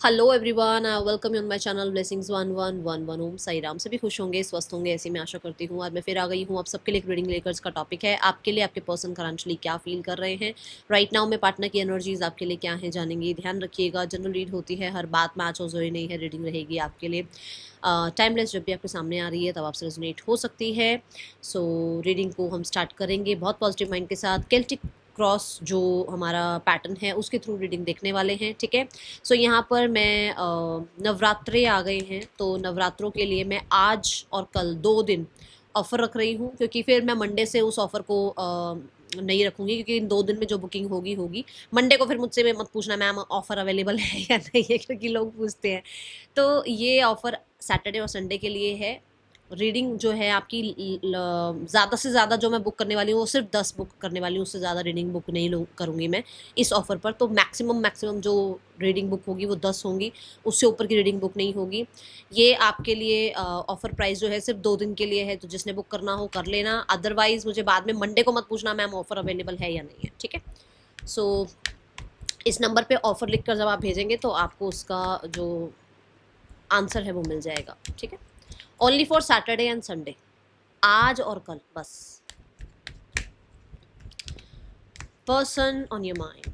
Hello everyone, welcome you on my channel blessings 1111 ओम साई राम। सभी खुश होंगे, स्वस्थ होंगे, ऐसी मैं आशा करती हूँ। आज मैं फिर आ गई हूँ आप सबके लिए एक रीडिंग लेकर। इसका टॉपिक है आपके लिए आपके पर्सन करंटली क्या फील कर रहे हैं राइट नाउ में। पार्टनर की एनर्जीज आपके लिए क्या है जानेंगे। ध्यान रखिएगा, जनरल रीड होती है, हर बात मैच हो जोई नहीं है, रीडिंग रहेगी आपके लिए टाइमलेस। जब भी आपके सामने आ रही है तब आपसे रेजोनेट हो सकती है। सो रीडिंग को हम स्टार्ट करेंगे बहुत पॉजिटिव माइंड के साथ। केल्टिक क्रॉस जो हमारा पैटर्न है उसके थ्रू रीडिंग देखने वाले हैं, ठीक है। सो यहाँ पर मैं नवरात्रे आ गए हैं तो नवरात्रों के लिए मैं आज और कल 2 दिन ऑफ़र रख रही हूँ, क्योंकि फिर मैं मंडे से उस ऑफ़र को नहीं रखूँगी, क्योंकि इन 2 दिन में जो बुकिंग होगी होगी। मंडे को फिर मुझसे में मत पूछना मैम ऑफ़र अवेलेबल है या नहीं है, क्योंकि लोग पूछते हैं। तो ये ऑफ़र सैटरडे और संडे के लिए है। रीडिंग जो है आपकी ज़्यादा से ज़्यादा जो मैं बुक करने वाली हूँ वो सिर्फ 10 बुक करने वाली हूँ, उससे ज़्यादा रीडिंग बुक नहीं करूँगी मैं इस ऑफ़र पर। तो मैक्सिमम जो रीडिंग बुक होगी वो 10 होंगी, उससे ऊपर की रीडिंग बुक नहीं होगी। ये आपके लिए ऑफ़र प्राइस जो है सिर्फ 2 दिन के लिए है, तो जिसने बुक करना हो कर लेना। अदरवाइज़ मुझे बाद में मंडे को मत पूछना मैम ऑफ़र अवेलेबल है या नहीं है, ठीक है। सो इस नंबर पे ऑफ़र लिख कर जब आप भेजेंगे तो आपको उसका जो आंसर है वो मिल जाएगा, ठीक है। Only for Saturday and Sunday, आज और कल बस। Person on your mind.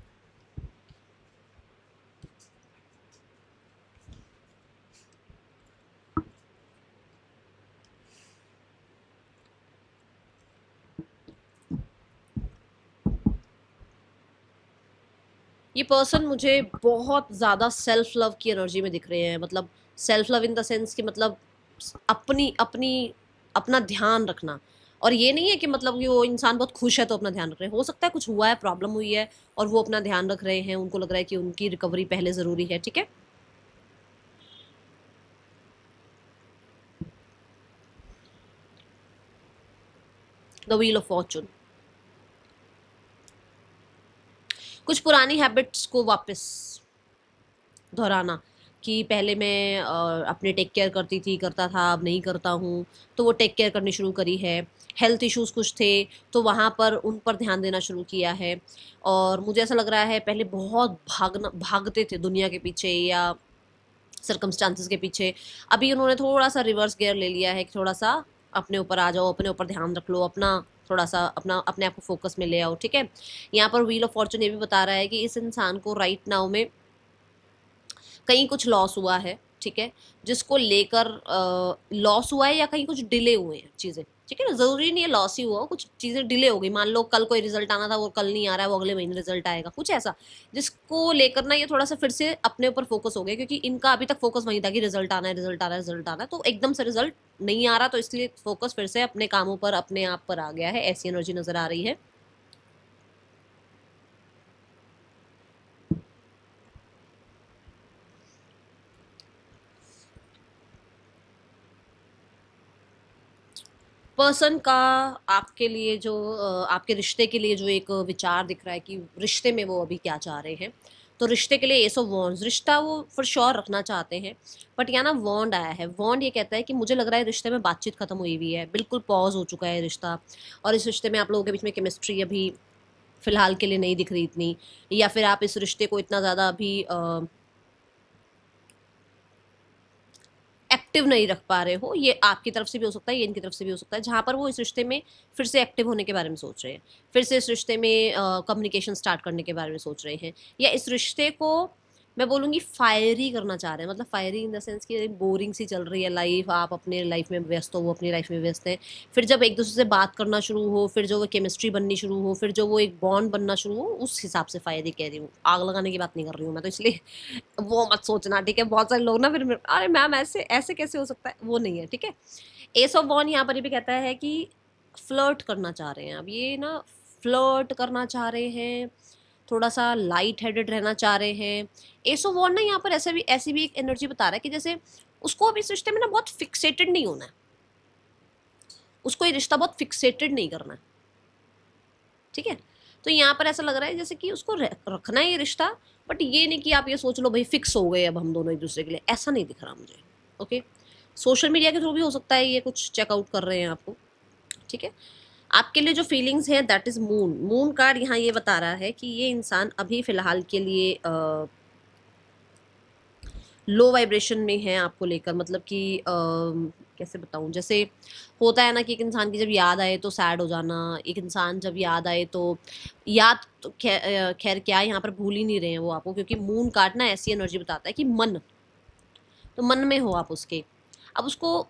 ये पर्सन मुझे बहुत ज़्यादा सेल्फ लव की एनर्जी में दिख रहे हैं। मतलब self love in the sense कि मतलब अपनी अपनी अपना ध्यान रखना। और ये नहीं है कि मतलब कि वो इंसान बहुत खुश है तो अपना ध्यान रख रहे हैं। हो सकता है कुछ हुआ है, प्रॉब्लम हुई है और वो अपना ध्यान रख रहे हैं, उनको लग रहा है कि उनकी रिकवरी पहले ज़रूरी है, ठीक है। The wheel of Fortune. कुछ पुरानी हैबिट्स को वापस दोहराना, कि पहले मैं अपने टेक केयर करता था, अब नहीं करता हूँ, तो वो टेक केयर करनी शुरू करी है। हेल्थ इश्यूज़ कुछ थे, तो वहाँ पर उन पर ध्यान देना शुरू किया है। और मुझे ऐसा लग रहा है पहले बहुत भागते थे दुनिया के पीछे या सर्कमस्टांसेस के पीछे। अभी उन्होंने थोड़ा-सा रिवर्स गियर ले लिया है कि थोड़ा-सा अपने ऊपर आ जाओ, अपने ऊपर ध्यान रख लो, अपना थोड़ा-सा अपने आप को फ़ोकस में ले आओ, ठीक है। यहाँ पर व्हील ऑफ फॉर्च्यून ये भी बता रहा है कि इस इंसान को राइट नाउ में कहीं कुछ लॉस हुआ है, ठीक है, जिसको लेकर लॉस हुआ है या कहीं कुछ डिले हुए हैं चीज़ें, ठीक है ना। ज़रूरी नहीं है लॉस ही हुआ हो, कुछ चीज़ें डिले हो गई। मान लो कल कोई रिजल्ट आना था, वो कल नहीं आ रहा है, वो अगले महीने रिजल्ट आएगा, कुछ ऐसा जिसको लेकर ना ये थोड़ा सा फिर से अपने ऊपर फोकस हो गया, क्योंकि इनका अभी तक फोकस वहीं था कि रिजल्ट आना है, रिजल्ट आना है, रिजल्ट आना है। तो एकदम से रिजल्ट नहीं आ रहा, तो इसलिए फोकस फिर से अपने कामों पर, अपने आप पर आ गया है। ऐसी एनर्जी नजर आ रही है। पर्सन का आपके लिए जो आपके रिश्ते के लिए जो एक विचार दिख रहा है कि रिश्ते में वो अभी क्या चाह रहे हैं। तो रिश्ते के लिए एस ऑफ वॉन्ड्स, रिश्ता वो फॉर श्योर रखना चाहते हैं। बट यहाँ ना वॉन्ड आया है। वॉन्ड ये कहता है कि मुझे लग रहा है रिश्ते में बातचीत खत्म हुई हुई है, बिल्कुल पॉज हो चुका है रिश्ता। और इस रिश्ते में आप लोगों के बीच में केमिस्ट्री अभी फिलहाल के लिए नहीं दिख रही इतनी, या फिर आप इस रिश्ते को इतना ज़्यादा अभी एक्टिव नहीं रख पा रहे हो। ये आपकी तरफ से भी हो सकता है, ये इनकी तरफ से भी हो सकता है, जहाँ पर वो इस रिश्ते में फिर से एक्टिव होने के बारे में सोच रहे हैं, फिर से इस रिश्ते में कम्युनिकेशन स्टार्ट करने के बारे में सोच रहे हैं, या इस रिश्ते को मैं बोलूँगी फायरी करना चाह रहे हैं। मतलब फायरी इन द सेंस कि बोरिंग सी चल रही है लाइफ, आप अपने लाइफ में व्यस्त हो, वो अपनी लाइफ में व्यस्त है। फिर जब एक दूसरे से बात करना शुरू हो, फिर जो वो केमिस्ट्री बननी शुरू हो, फिर जो वो एक बॉन्ड बनना शुरू हो, उस हिसाब से फायरी कह रही हूँ। आग लगाने की बात नहीं कर रही हूँ मैं, तो इसलिए वो मत सोचना, ठीक है। बहुत सारे लोग ना फिर अरे मैम ऐसे ऐसे कैसे हो सकता है, वो नहीं है, ठीक है। एस ऑफ वॉन यहाँ पर ये भी कहता है कि फ्लर्ट करना चाह रहे हैं। अब ये ना फ्लर्ट करना चाह रहे हैं, थोड़ा सा लाइट हेडेड रहना चाह रहे हैं। एस ऑफ वॉन ना यहाँ पर ऐसी भी एक एनर्जी बता रहा है कि जैसे उसको अब इस रिश्ते में ना बहुत फिक्सेटेड नहीं होना है, उसको ये रिश्ता बहुत फिक्सेटेड नहीं करना है, ठीक है। तो यहाँ पर ऐसा लग रहा है जैसे कि उसको रखना है ये रिश्ता, बट ये नहीं कि आप ये सोच लो भाई फिक्स हो गए अब हम दोनों एक दूसरे के लिए, ऐसा नहीं दिख रहा मुझे। ओके, सोशल मीडिया के थ्रू भी हो सकता है ये कुछ चेकआउट कर रहे हैं आपको, ठीक है। आपके लिए जो फीलिंग्स है that is moon. Moon card यहाँ ये बता रहा है कि ये इंसान अभी फिलहाल के लिए लो वाइब्रेशन में हैं आपको लेकर, मतलब कि कैसे बताऊँ, जैसे होता है ना कि एक इंसान की जब याद आए तो सैड हो जाना, एक इंसान जब याद आए तो याद तो खैर क्या यहाँ पर भूल ही नहीं रहे हैं वो आपको, क्योंकि मून कार्ड ना ऐसी एनर्जी बताता है कि मन, तो मन में हो आप उसके। अब उसको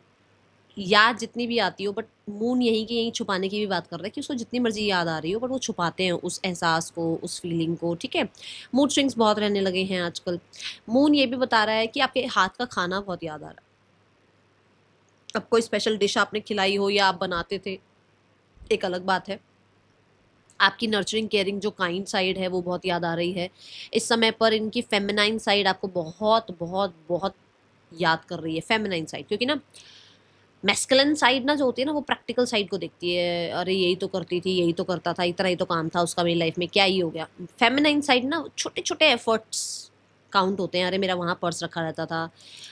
याद जितनी भी आती हो, बट मून यहीं की यहीं छुपाने की भी बात कर रहा है कि उसको जितनी मर्जी याद आ रही हो, बट वो छुपाते हैं उस एहसास को, उस फीलिंग को, ठीक है। मूड स्विंग्स बहुत रहने लगे हैं आजकल। मून ये भी बता रहा है कि आपके हाथ का खाना बहुत याद आ रहा है। अब कोई स्पेशल डिश आपने खिलाई हो या आप बनाते थे, एक अलग बात है। आपकी नर्चरिंग केयरिंग जो काइंड साइड है वो बहुत याद आ रही है इस समय पर। इनकी फेमिनाइन साइड आपको बहुत बहुत बहुत याद कर रही है, फेमिनाइन साइड, क्योंकि ना मैस्कुलिन साइड ना जो होती है ना वो प्रैक्टिकल साइड को देखती है, अरे यही तो करती थी, यही तो करता था, इतना ही तो काम था उसका मेरी लाइफ में, क्या ही हो गया। फेमिनाइन साइड ना छोटे छोटे एफर्ट्स काउंट होते हैं, अरे मेरा वहाँ पर्स रखा रहता था,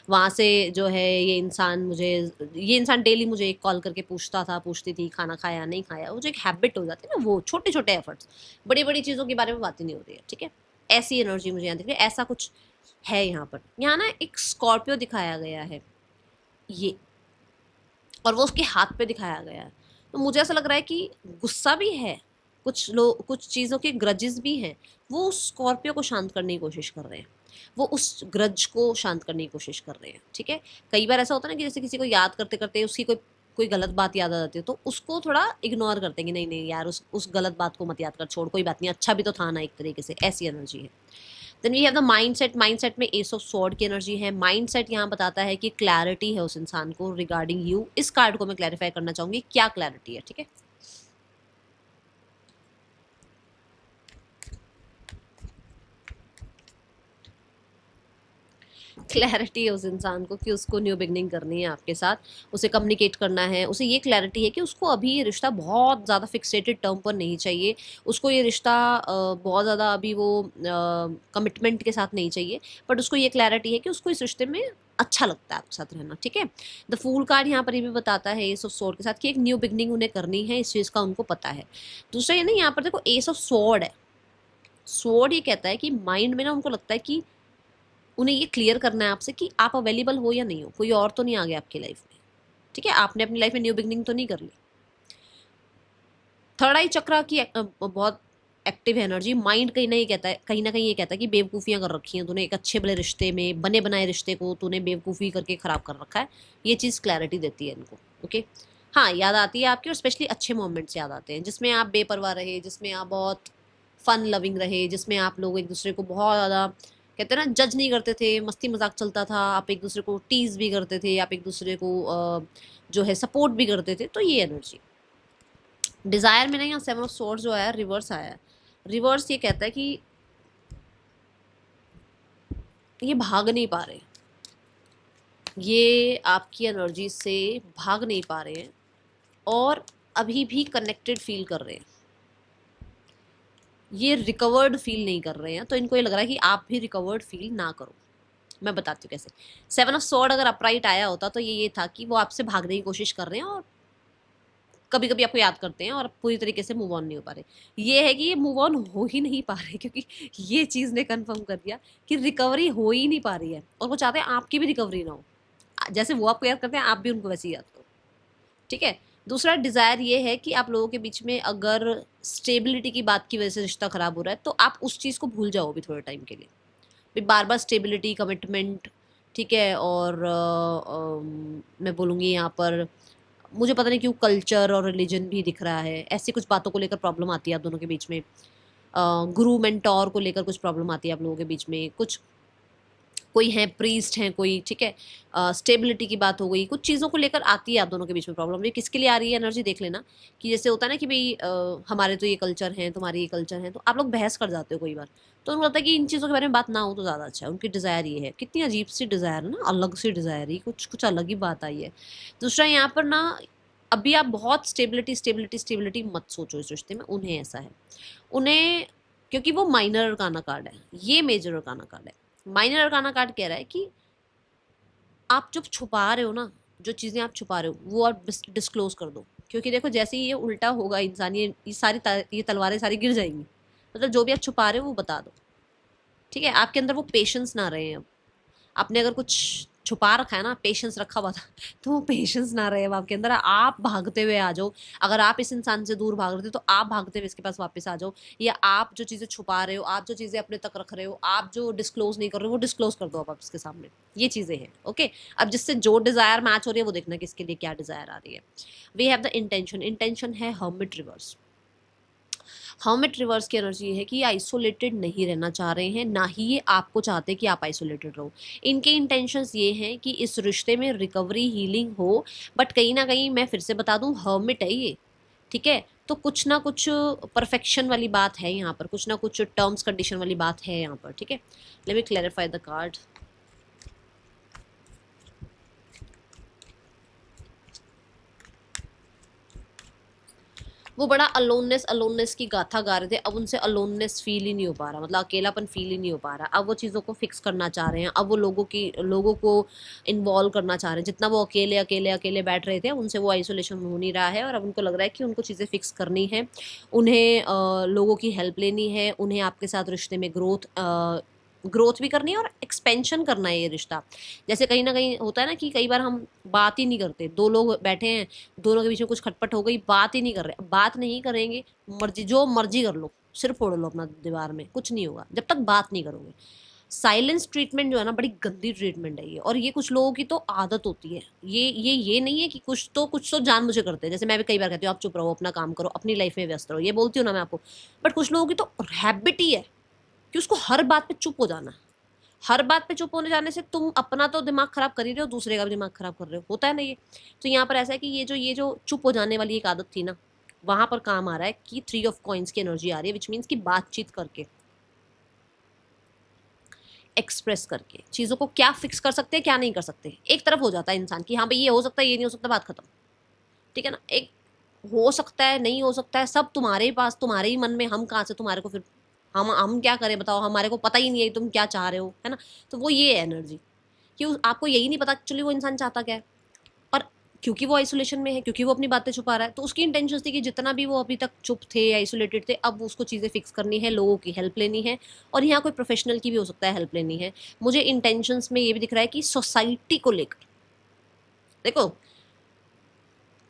वहाँ से जो है ये इंसान डेली मुझे एक कॉल करके पूछता था, पूछती थी खाना खाया नहीं खाया, वो जो एक हैबिट हो जाती है ना, वो छोटे छोटे एफर्ट्स, बड़ी बड़ी चीज़ों के बारे में बातें नहीं होती है, ठीक है। ऐसी एनर्जी मुझे यहाँ दिख रही है, ऐसा कुछ है यहाँ पर। यहाँ ना एक स्कॉर्पियो दिखाया गया है ये, और वो उसके हाथ पे दिखाया गया है। तो मुझे ऐसा लग रहा है कि गुस्सा भी है, कुछ लोग कुछ चीज़ों के ग्रजेस भी हैं, वो उस स्कॉर्पियो को शांत करने की कोशिश कर रहे हैं, वो उस ग्रज को शांत करने की कोशिश कर रहे हैं, ठीक है। कई बार ऐसा होता है ना कि जैसे किसी को याद करते करते उसकी कोई कोई गलत बात याद आ जाती है, तो उसको थोड़ा इग्नोर करते हैं कि नहीं नहीं यार, उस गलत बात को मत याद कर, छोड़, कोई बात नहीं, अच्छा भी तो था ना एक तरीके से, ऐसी एनर्जी है। Then we have the mindset. Mindset में एस ऑफ स्वॉर्ड की एनर्जी है। माइंडसेट यहाँ बताता है कि क्लैरिटी है उस इंसान को रिगार्डिंग यू। इस कार्ड को मैं क्लैरिफाई करना चाहूंगी, क्या क्लैरिटी है, ठीक है। क्लैरिटी है उस इंसान को कि उसको न्यू बिगनिंग करनी है आपके साथ, उसे कम्युनिकेट करना है, उसे ये क्लैरिटी है कि उसको अभी ये रिश्ता बहुत ज़्यादा फिक्सेटेड टर्म पर नहीं चाहिए, उसको ये रिश्ता बहुत ज़्यादा अभी वो कमिटमेंट के साथ नहीं चाहिए, बट उसको ये क्लैरिटी है कि उसको इस रिश्ते में अच्छा लगता है आपके साथ रहना, ठीक है। द फूल कार्ड यहाँ पर ये भी बताता है एस ऑफ स्वॉर्ड के साथ कि एक न्यू बिगनिंग उन्हें करनी है, इस चीज़ का उनको पता है। दूसरा ये ना, यहाँ पर देखो एस ऑफ स्वॉर्ड है। स्वॉर्ड ये कहता है कि माइंड में ना उनको लगता है कि उन्हें ये क्लियर करना है आपसे कि आप अवेलेबल हो या नहीं हो, कोई और तो नहीं आ गया आपकी लाइफ में, ठीक है, आपने अपनी लाइफ में न्यू बिगनिंग तो नहीं कर ली। थर्ड आई चक्र की बहुत एक्टिव एनर्जी। माइंड कहीं ना ये कहता है, कहीं ना कहीं ये कहता है कि बेवकूफ़ियाँ कर रखी हैं तूने, एक अच्छे भले रिश्ते में, बने बनाए रिश्ते को तूने बेवकूफ़ी करके ख़राब कर रखा है। ये चीज़ क्लैरिटी देती है इनको, ओके। हाँ, याद आती है आपकी, और स्पेशली अच्छे मोमेंट्स याद आते हैं जिसमें आप बेपरवाह रहे, जिसमें आप बहुत फन लविंग रहे, जिसमें आप लोग एक दूसरे को बहुत ज़्यादा कहते हैं ना जज नहीं करते थे, मस्ती मजाक चलता था, आप एक दूसरे को टीज भी करते थे, आप एक दूसरे को जो है सपोर्ट भी करते थे, तो ये एनर्जी। डिजायर में ना यहाँ सेवन ऑफ सोर्ड्स जो है रिवर्स आया है। रिवर्स ये कहता है कि ये भाग नहीं पा रहे, ये आपकी एनर्जी से भाग नहीं पा रहे हैं, और अभी भी कनेक्टेड फील कर रहे हैं, ये रिकवर्ड फील नहीं कर रहे हैं। तो इनको ये लग रहा है कि आप भी रिकवर्ड फील ना करो। मैं बताती हूँ कैसे। सेवन ऑफ स्वॉर्ड अगर अपराइट आया होता तो ये था कि वो आपसे भागने की कोशिश कर रहे हैं, और कभी कभी आपको याद करते हैं, और पूरी तरीके से मूव ऑन नहीं हो पा रहे। ये है कि ये मूव ऑन हो ही नहीं पा रहे, क्योंकि ये चीज़ ने कन्फर्म कर दिया कि रिकवरी हो ही नहीं पा रही है, और वो चाहते हैं आपकी भी रिकवरी ना हो। जैसे वो आपको याद करते हैं, आप भी उनको वैसे ही याद करो, ठीक है। दूसरा डिज़ायर ये है कि आप लोगों के बीच में अगर स्टेबिलिटी की बात की वजह से रिश्ता खराब हो रहा है, तो आप उस चीज़ को भूल जाओ अभी थोड़े टाइम के लिए। बार बार स्टेबिलिटी, कमिटमेंट, ठीक है, और मैं बोलूँगी यहाँ पर मुझे पता नहीं क्यों कल्चर और रिलीजन भी दिख रहा है, ऐसी कुछ बातों को लेकर प्रॉब्लम आती है आप दोनों के बीच में। गुरु मेंटोर को लेकर कुछ प्रॉब्लम आती है आप लोगों के बीच में, कुछ कोई है प्रीस्ट हैं कोई, ठीक है। स्टेबिलिटी की बात हो गई, कुछ चीज़ों को लेकर आती है आप दोनों के बीच में प्रॉब्लम। ये किसके लिए आ रही है एनर्जी देख लेना, कि जैसे होता है ना कि भाई हमारे तो ये कल्चर हैं, तुम्हारे ये कल्चर हैं, तो आप लोग बहस कर जाते हो कई बार। तो उनको लगता है कि इन चीज़ों के बारे में बात ना हो तो ज़्यादा अच्छा है। उनकी डिज़ायर ये है, कितनी अजीब सी डिज़ायर है ना, अलग सी डिज़ायर है, कुछ कुछ अलग ही बात आई है। दूसरा यहाँ पर ना, अभी आप बहुत स्टेबिलिटी स्टेबिलिटी स्टेबिलिटी मत सोचो इस रिश्ते में, उन्हें ऐसा है, उन्हें, क्योंकि वो माइनर अरकाना कार्ड है, ये मेजर अरकाना कार्ड है। माइनर अरकाना कार्ड कह रहा है कि आप जब छुपा रहे हो ना, जो चीज़ें आप छुपा रहे हो वो आप डिस्क्लोज कर दो, क्योंकि देखो जैसे ही ये उल्टा होगा इंसान, ये सारी ये तलवारें सारी गिर जाएंगी। मतलब जो भी आप छुपा रहे हो वो बता दो, ठीक है। आपके अंदर वो पेशेंस ना रहे हैं अब, आपने अगर कुछ छुपा रखा है ना, पेशेंस रखा हुआ था, तो वो पेशेंस ना रहे अब आपके अंदर, आप भागते हुए आ जाओ। अगर आप इस इंसान से दूर भाग रहे थे तो आप भागते हुए इसके पास वापस आ जाओ, या आप जो चीज़ें छुपा रहे हो, आप जो चीज़ें अपने तक रख रहे हो, आप जो डिस्क्लोज नहीं कर रहे हो, वो डिस्क्लोज कर दो अब आप इसके सामने। ये चीज़ें हैं, ओके। अब जिससे जो डिज़ायर मैच हो रही है वो देखना कि इसके लिए क्या डिज़ायर आ रही है। We have the intention, intention है हर्मिट रिवर्स। हर्मिट रिवर्स की एनर्जी ये है कि ये आइसोलेटेड नहीं रहना चाह रहे हैं, ना ही ये आपको चाहते कि आप आइसोलेटेड रहो। इनके इंटेंशंस ये हैं कि इस रिश्ते में रिकवरी हीलिंग हो, बट कहीं ना कहीं मैं फिर से बता दूं, हर्मिट है ये, ठीक है। तो कुछ ना कुछ परफेक्शन वाली बात है यहाँ पर, कुछ ना कुछ टर्म्स कंडीशन वाली बात है यहाँ पर, ठीक है। Let me clarify the card. वो बड़ा अलोननेस अलोननेस की गाथा गा रहे थे, अब उनसे अलोननेस फील ही नहीं हो पा रहा, मतलब अकेलापन फील ही नहीं हो पा रहा। अब वो चीज़ों को फिक्स करना चाह रहे हैं, अब वो लोगों को इन्वॉल्व करना चाह रहे हैं। जितना वो अकेले अकेले अकेले बैठ रहे थे, उनसे वो आइसोलेशन हो नहीं रहा है, और अब उनको लग रहा है कि उनको चीज़ें फिक्स करनी है, उन्हें लोगों की हेल्प लेनी है, उन्हें आपके साथ रिश्ते में ग्रोथ भी करनी है और एक्सपेंशन करना है ये रिश्ता। जैसे कहीं ना कहीं होता है ना कि कई बार हम बात ही नहीं करते, दो लोग बैठे हैं, दोनों के बीच में कुछ खटपट हो गई, बात ही नहीं कर रहे, बात नहीं करेंगे, मर्जी जो मर्जी कर लो, सिर फोड़ लो अपना दीवार में, कुछ नहीं होगा जब तक बात नहीं करोगे। साइलेंस ट्रीटमेंट जो है ना, बड़ी गंदी ट्रीटमेंट है ये, और ये कुछ लोगों की तो आदत होती है। ये नहीं है कि कुछ तो जान मुझे करते हैं, जैसे मैं भी कई बार कहती हूँ आप चुप रहो, अपना काम करो, अपनी लाइफ में व्यस्त रहो, ये बोलती हूँ ना मैं आपको। बट कुछ लोगों की तो हैबिट ही है कि उसको हर बात पे चुप हो जाना। हर बात पे चुप होने जाने से तुम अपना तो दिमाग खराब कर ही रहे हो, दूसरे का भी दिमाग खराब कर रहे हो, होता है ना ये। तो यहाँ पर ऐसा है कि ये जो चुप हो जाने वाली एक आदत थी ना, वहां पर काम आ रहा है कि 3 ऑफ कॉइंस की एनर्जी आ रही है, विच मीन्स की बातचीत करके, एक्सप्रेस करके चीजों को क्या फिक्स कर सकते हैं, क्या नहीं कर सकते। एक तरफ हो जाता है इंसान की, हाँ भाई ये हो सकता है, ये नहीं हो सकता, बात खत्म, ठीक है ना। एक हो सकता है, नहीं हो सकता है, सब तुम्हारे ही पास, तुम्हारे ही मन में, हम कहाँ से तुम्हारे को फिर, हम क्या करें बताओ, हमारे को पता ही नहीं है तुम क्या चाह रहे हो, है ना। तो वो ये है एनर्जी कि आपको यही नहीं पता एक्चुअली वो इंसान चाहता क्या है। और क्योंकि वो आइसोलेशन में है, क्योंकि वो अपनी बातें छुपा रहा है, तो उसकी इंटेंशन थी कि जितना भी वो अभी तक चुप थे, आइसोलेटेड थे, अब उसको चीज़ें फिक्स करनी है, लोगों की हेल्प लेनी है, और यहाँ कोई प्रोफेशनल की भी हो सकता है हेल्प लेनी है। मुझे इंटेंशंस में ये भी दिख रहा है कि सोसाइटी को लेकर, देखो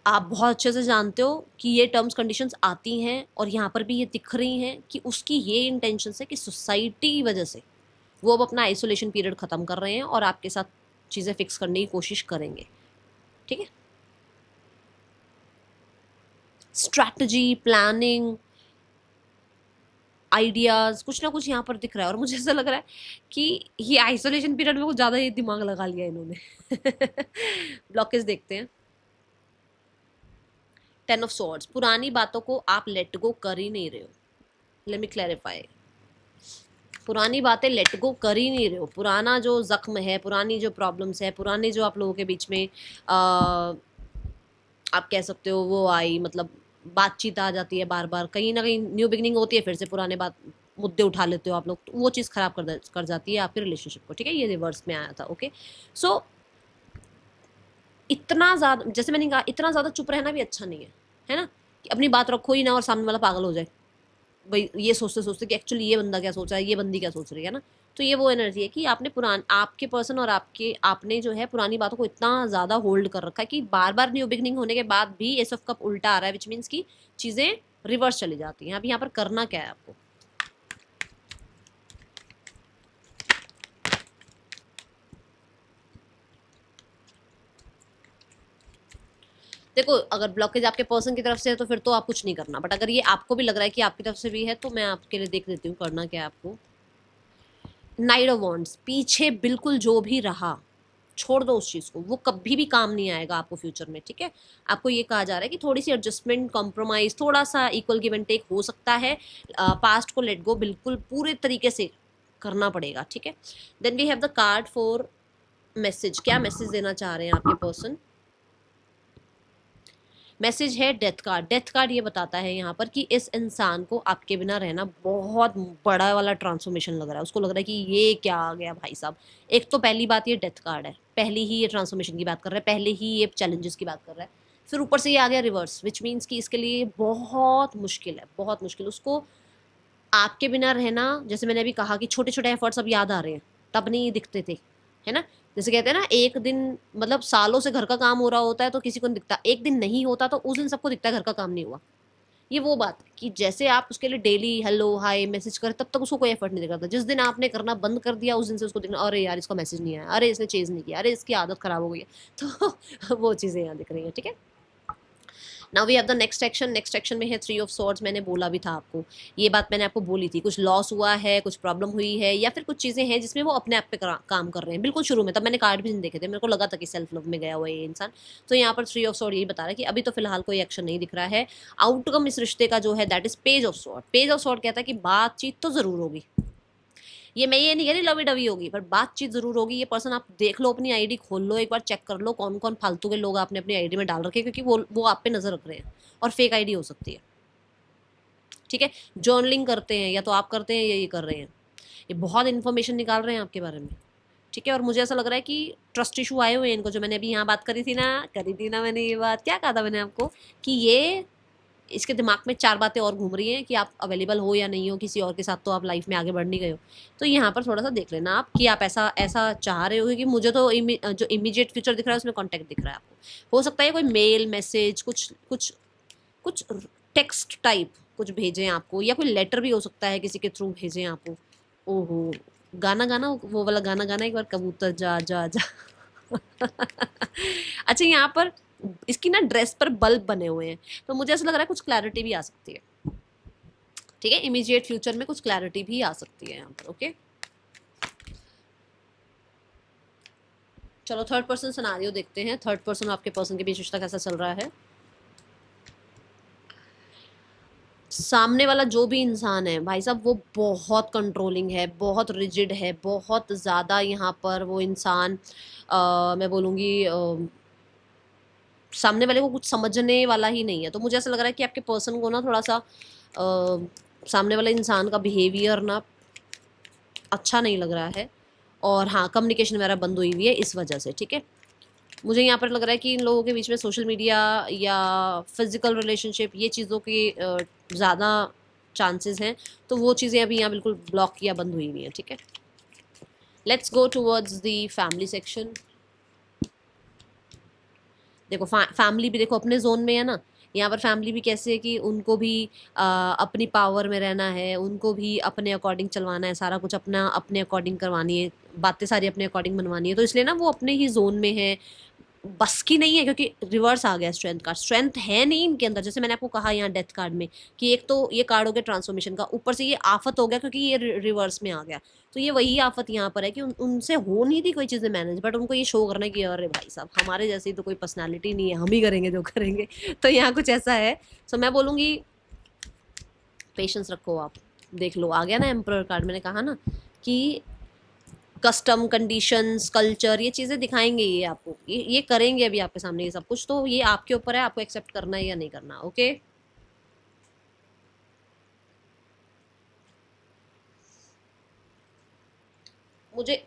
आप बहुत अच्छे से जानते हो कि ये टर्म्स कंडीशंस आती हैं, और यहाँ पर भी ये दिख रही हैं कि उसकी ये इंटेंशन है कि सोसाइटी की वजह से वो अब अपना आइसोलेशन पीरियड ख़त्म कर रहे हैं और आपके साथ चीज़ें फिक्स करने की कोशिश करेंगे, ठीक है। स्ट्रैटेजी, प्लानिंग, आइडियाज़, कुछ ना कुछ यहाँ पर दिख रहा है, और मुझे ऐसा लग रहा है कि ये आइसोलेशन पीरियड में कुछ ज़्यादा ही दिमाग लगा लिया इन्होंने। ब्लॉकेज देखते हैं। 10 ऑफ सॉर्ड्स, पुरानी बातों को आप लेट गो कर ही नहीं रहे हो। लेट मी क्लैरिफाई, पुरानी बातें लेट गो कर ही नहीं रहे हो। पुराना जो जख्म है, पुरानी जो प्रॉब्लम्स है, पुराने जो आप लोगों के बीच में आप कह सकते हो वो आई, मतलब बातचीत आ जाती है बार बार, कहीं ना कहीं न्यू बिगनिंग होती है, फिर से पुराने बात मुद्दे उठा लेते हो आप लोग, तो वो चीज़ खराब कर जाती है आपके रिलेशनशिप को, ठीक है। ये रिवर्स में आया था, ओके। सो इतना ज़्यादा, जैसे मैंने कहा, इतना ज़्यादा चुप रहना भी अच्छा नहीं है ना, कि अपनी बात रखो ही ना और सामने वाला पागल हो जाए, भाई ये सोचते सोचते कि एक्चुअली ये बंदा क्या सोच रहा है, ये बंदी क्या सोच रही है ना। तो ये वो एनर्जी है कि आपने आपके पर्सन और आपने जो है पुरानी बातों को इतना ज़्यादा होल्ड कर रखा है कि बार बार न्यू बिगनिंग होने के बाद भी एस ऑफ कप उल्टा आ रहा है, विच मीन्स की चीज़ें रिवर्स चली जाती हैं। अब यहाँ पर करना क्या है आपको, देखो अगर ब्लॉकेज आपके पर्सन की तरफ से है तो फिर तो आप कुछ नहीं करना, बट अगर ये आपको भी लग रहा है कि आपकी तरफ से भी है, तो मैं आपके लिए देख देती हूँ करना क्या है आपको। नाइट ऑफ वॉन्ड्स, पीछे बिल्कुल जो भी रहा छोड़ दो उस चीज़ को, वो कभी भी काम नहीं आएगा आपको फ्यूचर में, ठीक है। आपको ये कहा जा रहा है कि थोड़ी सी एडजस्टमेंट, कॉम्प्रोमाइज, थोड़ा सा इक्वल गिव एंड टेक हो सकता है। पास्ट को लेट गो बिल्कुल पूरे तरीके से करना पड़ेगा, ठीक है। Then we have the card for message, क्या मैसेज देना चाह रहे हैं आपके पर्सन। मैसेज है डेथ कार्ड। डेथ कार्ड ये बताता है यहाँ पर कि इस इंसान को आपके बिना रहना बहुत बड़ा वाला ट्रांसफॉर्मेशन लग रहा है, उसको लग रहा है कि ये क्या आ गया भाई साहब। एक तो पहली बात ये डेथ कार्ड है, पहले ही ये ट्रांसफॉर्मेशन की बात कर रहा है, पहले ही ये चैलेंजेस की बात कर रहा है, फिर ऊपर से ये आ गया रिवर्स, विच मीन्स कि इसके लिए बहुत मुश्किल है, बहुत मुश्किल उसको आपके बिना रहना। जैसे मैंने अभी कहा कि छोटे छोटे एफर्ट्स अब याद आ रहे हैं, तब नहीं दिखते थे, है ना। जैसे कहते हैं ना, एक दिन मतलब सालों से घर का काम हो रहा होता है तो किसी को नहीं दिखता, एक दिन नहीं होता तो उस दिन सबको दिखता है घर का काम नहीं हुआ। ये वो बात है कि जैसे आप उसके लिए डेली हेलो हाय मैसेज करें तब तक उसको कोई एफर्ट नहीं करता, जिस दिन आपने करना बंद कर दिया उस दिन से उसको दिखना, अरे यार इसका मैसेज नहीं आया, अरे इसने चेज नहीं किया, अरे इसकी आदत खराब हो गई है। तो वो चीज़ें यहाँ दिख रही हैं, ठीक है। Now we have the next action. Next action में है थ्री ऑफ सॉर्ड्स। मैंने बोला भी था आपको, ये बात मैंने आपको बोली थी, कुछ लॉस हुआ है, कुछ प्रॉब्लम हुई है, या फिर कुछ चीज़ें हैं जिसमें वो अपने आप पे काम कर रहे हैं। बिल्कुल शुरू में तब मैंने कार्ड भी नहीं देखे थे, मेरे को लगा था कि सेल्फ लव में गया हुआ है ये इंसान। तो यहाँ पर थ्री ऑफ सॉर्ड यही बता रहा है कि अभी तो फिलहाल कोई एक्शन नहीं दिख रहा है। आउटकम इस रिश्ते का जो है that is page of sword. Page of sword कहता है कि बातचीत तो जरूर होगी, ये नहीं कह रही लवी डवी होगी, पर बातचीत जरूर होगी। ये पर्सन आप देख लो, अपनी आईडी खोल लो, एक बार चेक कर लो कौन कौन फालतू के लोग आपने अपनी आईडी में डाल रखे, क्योंकि वो आप पे नजर रख रहे हैं, और फेक आईडी हो सकती है, ठीक है। जर्नलिंग करते हैं, या तो आप करते हैं या ये कर रहे हैं, ये बहुत इन्फॉर्मेशन निकाल रहे हैं आपके बारे में, ठीक है। और मुझे ऐसा लग रहा है कि ट्रस्ट इशू आए हुए हैं इनको, जो मैंने अभी यहाँ बात करी थी ना मैंने, ये बात क्या कहा था मैंने आपको, कि ये इसके दिमाग में चार बातें और घूम रही हैं कि आप अवेलेबल हो या नहीं हो किसी और के साथ, तो आप लाइफ में आगे बढ़ नहीं गए हो। तो यहाँ पर थोड़ा सा देख लेना आप कि आप ऐसा ऐसा चाह रहे हो, क्योंकि मुझे तो जो इमीडिएट फ्यूचर दिख रहा है उसमें कॉन्टैक्ट दिख रहा है आपको। हो सकता है कोई मेल मैसेज, कुछ कुछ कुछ टेक्स्ट टाइप कुछ भेजें आपको, या कोई लेटर भी हो सकता है किसी के थ्रू भेजें आपको। ओहो, गाना गाना, वो वाला गाना गाना एक बार, कबूतर जा जा जा। अच्छा, यहाँ पर इसकी ना ड्रेस पर बल्ब बने हुए हैं, तो मुझे ऐसा लग रहा है कुछ क्लैरिटी भी आ सकती है, ठीक है। इमीडिएट फ्यूचर में कुछ क्लैरिटी भी आ सकती है यहाँ पर, ओके। चलो थर्ड पर्सन सिनेरियो देखते हैं। थर्ड पर्सन और आपके पर्सन के बीच रिश्ता कैसा चल रहा है। सामने वाला जो भी इंसान है भाई साहब, वो बहुत कंट्रोलिंग है, बहुत रिजिड है, बहुत ज़्यादा यहाँ पर वो इंसान, मैं बोलूँगी सामने वाले को कुछ समझने वाला ही नहीं है। तो मुझे ऐसा लग रहा है कि आपके पर्सन को ना थोड़ा सा सामने वाले इंसान का बिहेवियर ना अच्छा नहीं लग रहा है, और हाँ कम्युनिकेशन वगैरह बंद हुई हुई है इस वजह से, ठीक है। मुझे यहाँ पर लग रहा है कि इन लोगों के बीच में सोशल मीडिया या फिजिकल रिलेशनशिप, ये चीज़ों की ज़्यादा चांसेस हैं, तो वो चीज़ें अभी यहाँ बिल्कुल ब्लॉक या बंद हुई हुई हैं, ठीक है। Let's go towards the family section. देखो फैमिली भी देखो अपने जोन में है ना। यहाँ पर फैमिली भी कैसे है कि उनको भी अपनी पावर में रहना है, उनको भी अपने अकॉर्डिंग चलवाना है, सारा कुछ अपना अपने अकॉर्डिंग करवानी है, बातें सारी अपने अकॉर्डिंग बनवानी है। तो इसलिए ना वो अपने ही जोन में है, बस की नहीं है, क्योंकि रिवर्स आ गया स्ट्रेंथ कार्ड। स्ट्रेंथ है नहीं इनके अंदर, जैसे मैंने आपको कहा यहाँ डेथ कार्ड में कि एक तो ये कार्ड हो गया ट्रांसफॉर्मेशन का, ऊपर से ये आफत हो गया क्योंकि ये रिवर्स में आ गया। तो ये वही आफत यहाँ पर है कि उनसे हो नहीं थी कोई चीज़ें मैनेज, बट उनको ये शो करना है कि अरे भाई साहब हमारे जैसी तो कोई पर्सनैलिटी नहीं है, हम ही करेंगे जो करेंगे। तो यहाँ कुछ ऐसा है। सो मैं बोलूँगी पेशेंस रखो आप। देख लो आ गया ना एम्परर कार्ड, मैंने कहा ना कि कस्टम कंडीशंस कल्चर ये चीज़ें दिखाएंगे, ये आपको ये करेंगे अभी आपके सामने ये सब कुछ। तो ये आपके ऊपर है, आपको एक्सेप्ट करना है या नहीं करना, ओके। मुझे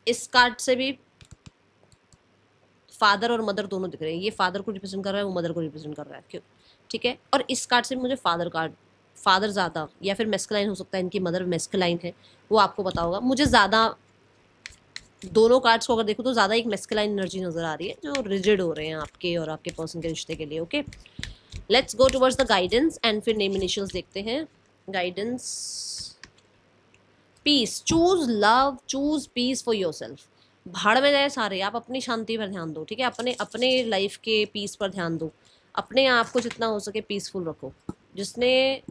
इस कार्ड से भी फादर और मदर दोनों दिख रहे हैं। ये फादर को रिप्रेजेंट कर रहा है, वो मदर को रिप्रेजेंट कर रहा है, क्यों, ठीक है। और इस कार्ड से मुझे फादर कार्ड, फादर ज़्यादा, या फिर मेस्कुलाइन हो सकता है, इनकी मदर मेस्कुलाइन है, वो आपको पता होगा। मुझे ज़्यादा दोनों कार्ड्स को अगर देखो तो ज़्यादा एक मेस्कुलाइन एनर्जी नज़र आ रही है, जो रिजिड हो रहे हैं आपके और आपके पर्सन के रिश्ते के लिए, okay. Let's go towards the guidance and फिर नेम इनिशियल्स देखते हैं। Guidance, peace, choose love, choose peace for yourself. भाड़ में जाए सारे, आप अपनी शांति पर ध्यान दो, ठीक है। अपने अपने लाइफ के पीस पर ध्यान दो, अपने आप को जितना हो सके पीसफुल रखो। जिसने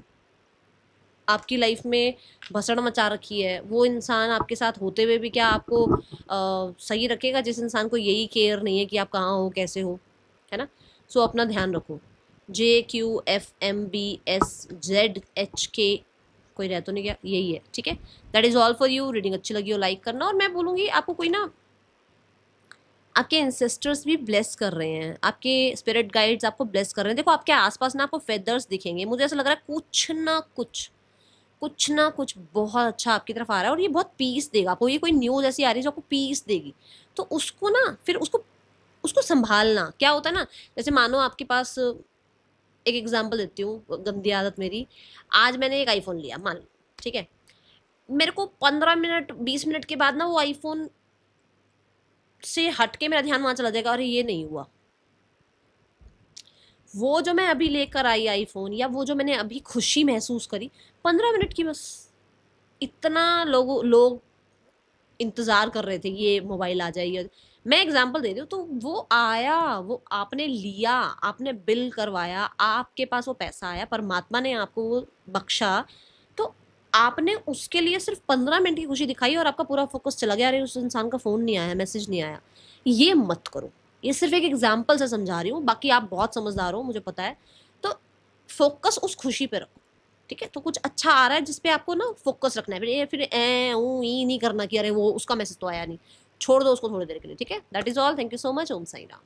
आपकी लाइफ में भसड़ मचा रखी है, वो इंसान आपके साथ होते हुए भी क्या आपको सही रखेगा, जिस इंसान को यही केयर नहीं है कि आप कहाँ हो कैसे हो, है ना। सो अपना ध्यान रखो। JQFMBSZHK, कोई रह तो नहीं गया, यही है, ठीक है। That is all for you. Reading अच्छी लगी हो लाइक करना, और मैं बोलूँगी आपको कोई ना आपके एंसेस्टर्स भी ब्लेस कर रहे हैं, आपके स्पिरिट गाइड्स आपको ब्लेस कर रहे हैं। देखो आपके आसपास ना आपको फेदर्स दिखेंगे, मुझे ऐसा लग रहा है कुछ ना कुछ बहुत अच्छा आपकी तरफ आ रहा है, और ये बहुत पीस देगा आपको। ये कोई न्यूज़ ऐसी आ रही है जो आपको पीस देगी, तो उसको ना फिर उसको उसको संभालना। क्या होता है ना, जैसे मानो आपके पास, एक एग्जांपल देती हूँ, गंदी आदत मेरी। आज मैंने एक आईफोन लिया मान लो, ठीक है। मेरे को 15 मिनट 20 मिनट के बाद ना वो आईफोन से हट के मेरा ध्यान वहां चला जाएगा, अरे ये नहीं हुआ। वो जो मैं अभी लेकर आई आईफोन, या वो जो मैंने अभी खुशी महसूस करी, 15 मिनट की बस। इतना लोग इंतजार कर रहे थे ये मोबाइल आ जाए। मैं एग्जांपल दे रही हूँ, तो वो आया, वो आपने लिया, आपने बिल करवाया, आपके पास वो पैसा आया, परमात्मा ने आपको वो बख्शा, तो आपने उसके लिए सिर्फ 15 मिनट की खुशी दिखाई और आपका पूरा फोकस चला गया, अरे उस इंसान का फोन नहीं आया, मैसेज नहीं आया। ये मत करो। ये सिर्फ एक एग्जाम्पल से समझा रही हूँ, बाकी आप बहुत समझदार हो, मुझे पता है। तो फोकस उस खुशी पे रखो, ठीक है? तो कुछ अच्छा आ रहा है जिसपे आपको ना फोकस रखना है, फिर ए ऊ ई नहीं करना कि अरे वो उसका मैसेज तो आया नहीं। छोड़ दो उसको थोड़ी देर के लिए, ठीक है? That is all. Thank you so much. Om Sai Ram.